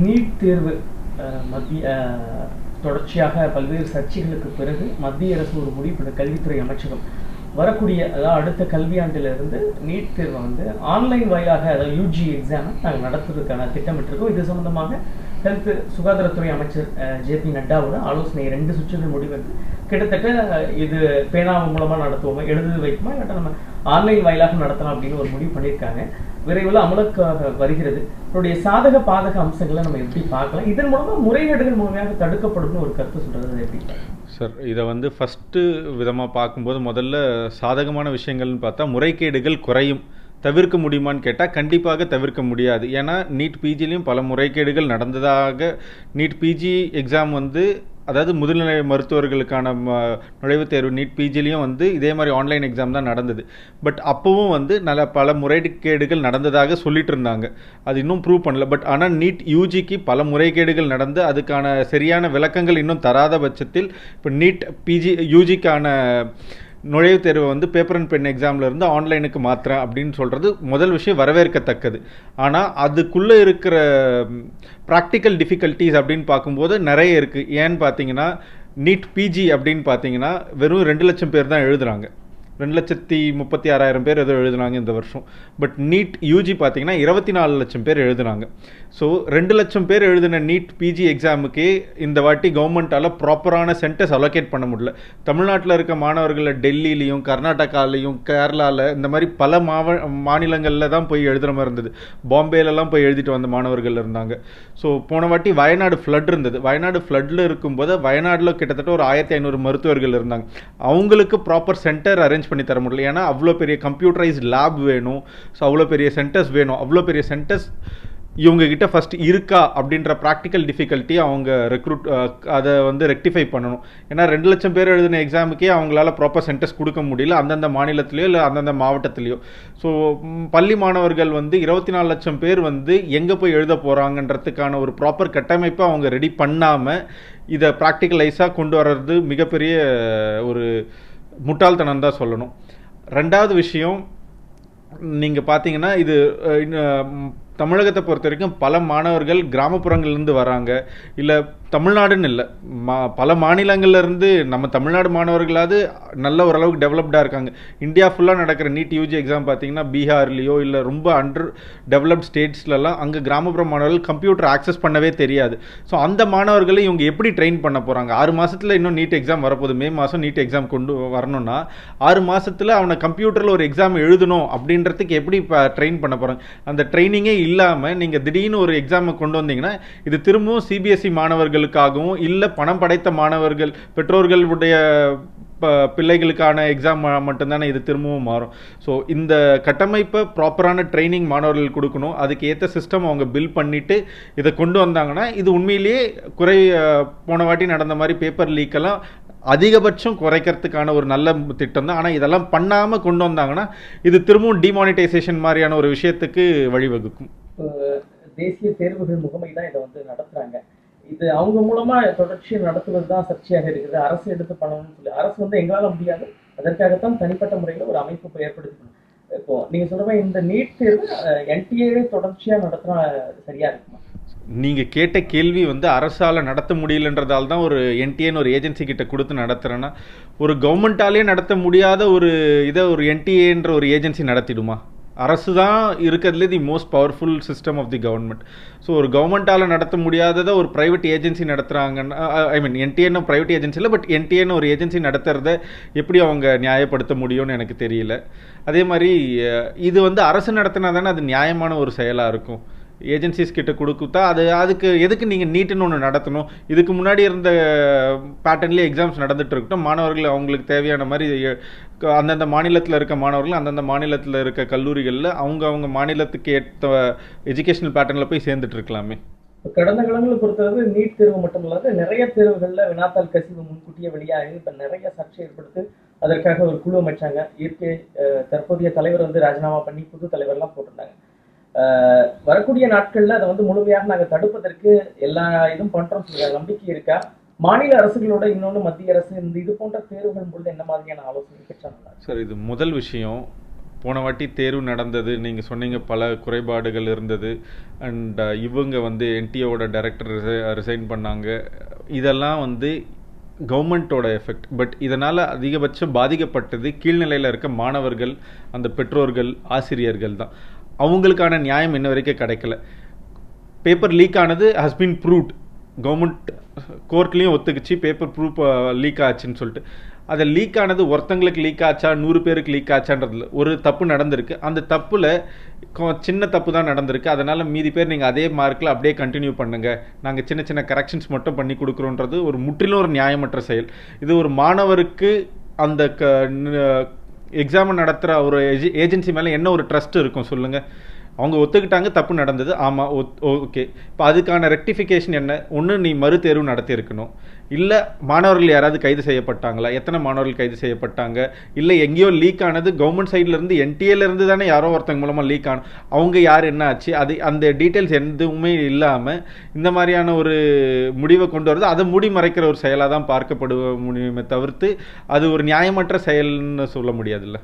NEET தேர்வு மத்திய தொடர்ச்சியாக பல்வேறு சர்ச்சைகளுக்கு பிறகு மத்திய அரசு ஒரு முடிவு, கல்வித்துறை அமைச்சகம் வரக்கூடிய அதாவது அடுத்த கல்வியாண்டிலிருந்து நீட் தேர்வை வந்து ஆன்லைன் வாயிலாக, அதாவது யூஜி எக்ஸாமை நாங்கள் நடத்துறதுக்கான திட்டமிட்டிருக்கோம். இது சம்பந்தமாக ஹெல்த் சுகாதாரத்துறை அமைச்சர் ஜே.பி. நட்டாவோட ஆலோசனை 2 சுற்றுகள் முடிவெடுத்து கிட்டத்தட்ட இது பேனாவு மூலமாக நடத்துவோமா, எழுது வைக்குமா, இல்லாட்டா நம்ம ஆன்லைன் வாயிலாக நடத்தலாம் அப்படின்னு ஒரு முடிவு பண்ணியிருக்காங்க. விரைவில் அமலுக்காக வருகிறது. அவருடைய சாதக பாதக அம்சங்களை நம்ம எப்படி பார்க்கலாம், இதன் மூலமாக முறைகேடுகள் முழுமையாக தடுக்கப்படும்னு ஒரு கருத்து சொல்கிறது எப்படி சார்? இதை வந்து ஃபஸ்ட்டு விதமாக பார்க்கும்போது முதல்ல சாதகமான விஷயங்கள்னு பார்த்தா முறைகேடுகள் குறையும். தவிர்க்க முடியுமான்னு கேட்டால் கண்டிப்பாக தவிர்க்க முடியாது. ஏன்னா நீட் பிஜிலையும் பல முறைகேடுகள் நடந்ததாக, நீட் பிஜி எக்ஸாம் வந்து அதாவது முதுநிலை மருத்துவர்களுக்கான நுழைவுத் தேர்வு நீட் பிஜிலையும் வந்து இதே மாதிரி ஆன்லைன் எக்ஸாம் தான் நடந்தது. பட் அப்போவும் வந்து பல முறைகேடுகள் நடந்ததாக சொல்லிட்டு இருந்தாங்க. அது இன்னும் ப்ரூவ் பண்ணல. பட் ஆனால் நீட் யூஜிக்கு பல முறைகேடுகள் நடந்து அதுக்கான சரியான விளக்கங்கள் இன்னும் தராத பட்சத்தில் இப்போ நீட் பிஜி யூஜிக்கான நுழைவுத் தேர்வை வந்து பேப்பர் அண்ட் பென் எக்ஸாம்லேருந்து ஆன்லைனுக்கு மாற்றுறேன் அப்படின்னு சொல்கிறது முதல் விஷயம் வரவேற்கத்தக்கது. ஆனால் அதுக்குள்ளே இருக்கிற ப்ராக்டிக்கல் டிஃபிகல்ட்டிஸ் அப்படின்னு பார்க்கும்போது நிறைய இருக்குது. ஏன்னு பார்த்தீங்கன்னா நீட் பிஜி அப்படின்னு பார்த்தீங்கன்னா வெறும் 2 லட்சம் பேர் தான் எழுதுகிறாங்க. 2,36,000 பேர் ஏதோ எழுதுனாங்க இந்த வருஷம். பட் நீட் யூஜி பார்த்தீங்கன்னா 24 லட்சம் பேர் எழுதுனாங்க. ஸோ 2 லட்சம் பேர் எழுதின நீட் பிஜி எக்ஸாமுக்கே இந்த வாட்டி கவர்மெண்ட்டால் ப்ராப்பரான சென்டர்ஸ் அலோகேட் பண்ண முடியல. தமிழ்நாட்டில் இருக்க மாணவர்களை டெல்லியிலையும் கர்நாடகாலையும் கேரளாவில் இந்த மாதிரி பல மாநிலங்களில் தான் போய் எழுதுகிற மாதிரி இருந்தது. பாம்பேலலாம் போய் எழுதிட்டு வந்த மாணவர்கள் இருந்தாங்க. ஸோ போன வாட்டி வயநாடு ஃப்ளட் இருந்தது. வயநாடு ஃப்ளட்டில் இருக்கும்போது வயநாட்டில் கிட்டத்தட்ட ஒரு 1,500 மருத்துவர்கள் இருந்தாங்க. அவங்களுக்கு ப்ராப்பர் சென்டர் அரேஞ்ச் பண்ணி தர முடியல. ஏன்னா அவ்வளோ பெரிய கம்ப்யூட்டரைஸ்ட் லேப் வேணும். ஸோ அவ்வளோ பெரிய சென்டர்ஸ் வேணும். அவ்வளோ பெரிய சென்டர்ஸ் இவங்ககிட்ட ஃபஸ்ட் இருக்கா அப்படின்ற ப்ராக்டிக்கல் டிஃபிகல்ட்டி அவங்க அதை வந்து ரெக்டிஃபை பண்ணணும். ஏன்னா 2 லட்சம் பேர் எழுதின எக்ஸாமுக்கே அவங்களால ப்ராப்பர் சென்டர்ஸ் கொடுக்க முடியல அந்தந்த மாநிலத்திலையோ இல்லை அந்தந்த மாவட்டத்திலையோ. ஸோ பள்ளி மாணவர்கள் வந்து 24 லட்சம் பேர் வந்து எங்கே போய் எழுத போகிறாங்கன்றதுக்கான ஒரு ப்ராப்பர் கட்டமைப்பை அவங்க ரெடி பண்ணாமல் இதை ப்ராக்டிக்கலைஸாக கொண்டு வர்றது மிகப்பெரிய ஒரு முட்டாள்தனம் தான் சொல்லணும். 2வது விஷயம், நீங்கள் பார்த்தீங்கன்னா இது தமிழகத்தை பொறுத்த வரைக்கும் பல மாணவர்கள் கிராமப்புறங்கள்லேருந்து வராங்க. இல்லை தமிழ்நாடுன்னு இல்லை, பல மாநிலங்கள்லேருந்து நம்ம தமிழ்நாடு மாணவர்களாவது நல்ல ஓரளவுக்கு டெவலப்டாக இருக்காங்க. இந்தியா ஃபுல்லாக நடக்கிற நீட் யூஜி எக்ஸாம் பார்த்தீங்கன்னா பீகார்லேயோ இல்லை ரொம்ப அண்டர் டெவலப்ட் ஸ்டேட்ஸ்லலாம் அங்கே கிராமப்புற மாணவர்கள் கம்ப்யூட்டர் ஆக்சஸ் பண்ணவே தெரியாது. ஸோ அந்த மாணவர்களை இவங்க எப்படி ட்ரெயின் பண்ண போகிறாங்க? 6 மாதத்தில் இன்னும் நீட் எக்ஸாம் வரப்போகுது. மே மாதம் நீட் எக்ஸாம் கொண்டு வரணும்னா 6 மாதத்தில் அவனை கம்ப்யூட்டரில் ஒரு எக்ஸாம் எழுதணும் அப்படின்றதுக்கு எப்படி ட்ரெயின் பண்ண போகிறாங்க? அந்த ட்ரைனிங்கே இல்லாமல் நீங்கள் திடீர்னு ஒரு எக்ஸாமை கொண்டு வந்தீங்கன்னா இது திரும்பவும் சிபிஎஸ்சி மாணவர்களுக்காகவும் இல்லை பணம் படைத்த மாணவர்கள் பெற்றோர்களுடைய பிள்ளைகளுக்கான எக்ஸாம் மட்டும்தானே இது திரும்பவும் மாறும். ஸோ இந்த கட்டமைப்பை ப்ராப்பரான ட்ரைனிங் மாணவர்கள் கொடுக்கணும். அதுக்கு ஏற்ற சிஸ்டம் அவங்க பில் பண்ணிவிட்டு இதை கொண்டு வந்தாங்கன்னா இது உண்மையிலேயே போன வாட்டி நடந்த மாதிரி பேப்பர் லீக்கெல்லாம் அதிகபட்சம் குறைக்கிறதுக்கான ஒரு நல்ல திட்டம் தான். ஆனால் இதெல்லாம் பண்ணாமல் கொண்டு வந்தாங்கன்னா இது திரும்பவும் டிமானிட்டைசேஷன் மாதிரியான ஒரு விஷயத்துக்கு வழிவகுக்கும். தேசிய தேர்வுகள் முகமை தான் இதை வந்து நடத்துகிறாங்க. இது அவங்க மூலமா தொடர்ச்சியை நடத்துவது தான் சர்ச்சையாக இருக்குது. அரசு எடுத்து பண்ணணும்னு சொல்லி அரசு வந்து எங்களால் முடியாது, அதற்காகத்தான் தனிப்பட்ட முறையில் ஒரு அமைப்பு ஏற்படுத்தணும். இப்போ நீங்க சொல்ற இந்த நீட் தேர்வு என்டிஏ தொடர்ச்சியா நடத்தினா சரியா இருக்குமா? நீங்கள் கேட்ட கேள்வி வந்து அரசால் நடத்த முடியலன்றதால தான் ஒரு என்டிஏன்னு ஒரு ஏஜென்சி கிட்ட கொடுத்து நடத்துகிறேன்னா, ஒரு கவர்மெண்ட்டாலே நடத்த முடியாத ஒரு இதை ஒரு என்டிஏன்ற ஒரு ஏஜென்சி நடத்திடுமா? அரசு தான் இருக்கிறதுலே the most powerful system of the government. So ஒரு கவர்மெண்ட்டால் நடத்த முடியாததை ஒரு ப்ரைவேட் ஏஜென்சி நடத்துகிறாங்கன்னா, ஐ மீன் என்டிஏன்னு ப்ரைவேட் ஏஜென்சி இல்லை, பட் என்டிஏன்னு ஒரு ஏஜென்சி நடத்துறத எப்படி அவங்க நியாயப்படுத்த முடியும்னு எனக்கு தெரியல. அதே மாதிரி இது வந்து அரசு நடத்தினா தானே அது நியாயமான ஒரு செயலாக இருக்கும். ஏஜென்சிஸ் கிட்ட கொடுத்தா அதுக்கு எதுக்கு நீங்கள் நீட்டுன்னு ஒன்று நடத்தணும்? இதுக்கு முன்னாடி இருந்த பேட்டர்ன்லேயே எக்ஸாம்ஸ் நடந்துட்டு இருக்கட்டும். மாணவர்கள் அவங்களுக்கு தேவையான மாதிரி அந்தந்த மாநிலத்தில் இருக்க மாணவர்கள் அந்தந்த மாநிலத்தில் இருக்க கல்லூரிகளில் அவங்க மாநிலத்துக்கு ஏற்ற எஜுகேஷனல் பேட்டர்னில் போய் சேர்ந்துட்டு இருக்கலாமே. கடந்த காலங்களை பொறுத்தவரை நீட் தேர்வு மட்டும் இல்லாத நிறைய தேர்வுகளில் வினாத்தாள் கசிவு முன்கூட்டியே வெளியாகி இப்போ நிறைய சர்ச்சை ஏற்படுத்தி அதற்காக ஒரு குழு அமைச்சாங்க. இயற்கை தற்போதைய தலைவர் வந்து ராஜினாமா பண்ணி புது தலைவர்லாம் போட்டிருந்தாங்க. வரக்கூடிய நாட்கள்ல அதை வந்து முழுமையாக நாங்கள் தடுப்பதற்கு எல்லா இதுவும் பண்றோம் சொல்ற நம்பிக்கை இருக்கா? மாநில அரசுகளோட இன்னொன்று மத்திய அரசு இந்த இது போன்ற தேர்வுகள் பொழுது என்ன மாதிரியான ஆலோசனை பெற்றாங்க? சார், இது முதல் விஷயம். போன வாட்டி தேர்வு நடந்தது, நீங்கள் சொன்னீங்க பல குறைபாடுகள் இருந்தது. அண்ட் இவங்க வந்து என்டிஏவோட டைரக்டர் ரிசைன் பண்ணாங்க. இதெல்லாம் வந்து கவர்மெண்ட்டோட எஃபெக்ட். பட் இதனால் அதிகபட்சம் பாதிக்கப்பட்டது கீழ்நிலையில் இருக்க மாணவர்கள், அந்த பெற்றோர்கள், ஆசிரியர்கள் தான். அவங்களுக்கான நியாயம் இன்ன வரைக்கும் கிடைக்கல. பேப்பர் லீக் ஆனது ஹஸ் பீன் ப்ரூவ்ட். கவர்மெண்ட் கோர்ட்லேயும் ஒத்துக்குச்சு பேப்பர் ப்ரூஃப் லீக் ஆச்சுன்னு சொல்லிட்டு. அதை லீக் ஆனது ஒருத்தங்களுக்கு லீக் ஆச்சா 100 பேருக்கு லீக் ஆச்சான்றதுல ஒரு தப்பு நடந்திருக்கு. அந்த தப்பில் சின்ன தப்பு தான் நடந்திருக்கு. அதனால் மீதி பேர் நீங்கள் அதே மார்க்கில் அப்படியே கண்டினியூ பண்ணுங்கள், நாங்கள் சின்ன சின்ன கரெக்ஷன்ஸ் மட்டும் பண்ணி கொடுக்குறோன்றது ஒரு முற்றிலும் ஒரு நியாயமற்ற செயல். இது ஒரு மாணவருக்கு அந்த எக்ஸாமை நடத்துகிற ஒரு ஏஜென்சி மேலே என்ன ஒரு ட்ரஸ்ட் இருக்கும் சொல்லுங்கள்? அவங்க ஒத்துக்கிட்டாங்க தப்பு நடந்தது, ஆமாம் ஓகே. இப்போ அதுக்கான ரெக்டிஃபிகேஷன் என்ன? ஒன்று நீ மறுதேர்வு நடத்தியிருக்கணும். இல்லை மாணவர்கள் யாராவது கைது செய்யப்பட்டாங்களா? எத்தனை மாணவர்கள் கைது செய்யப்பட்டாங்க? இல்லை எங்கேயோ லீக் ஆனது கவர்மெண்ட் சைட்லேருந்து என்டிஏலேருந்து தானே யாரோ ஒருத்தங்க மூலமாக லீக் ஆன, அவங்க யார் என்ன ஆச்சு, அது அந்த டீட்டெயில்ஸ் எதுவுமே இல்லாமல் இந்த மாதிரியான ஒரு முடிவை கொண்டு வரது அதை மூடி மறைக்கிற ஒரு செயலாக தான் பார்க்கப்பட முடியுமே தவிர்த்து அது ஒரு நியாயமற்ற செயல்னு சொல்ல முடியாதுல்ல.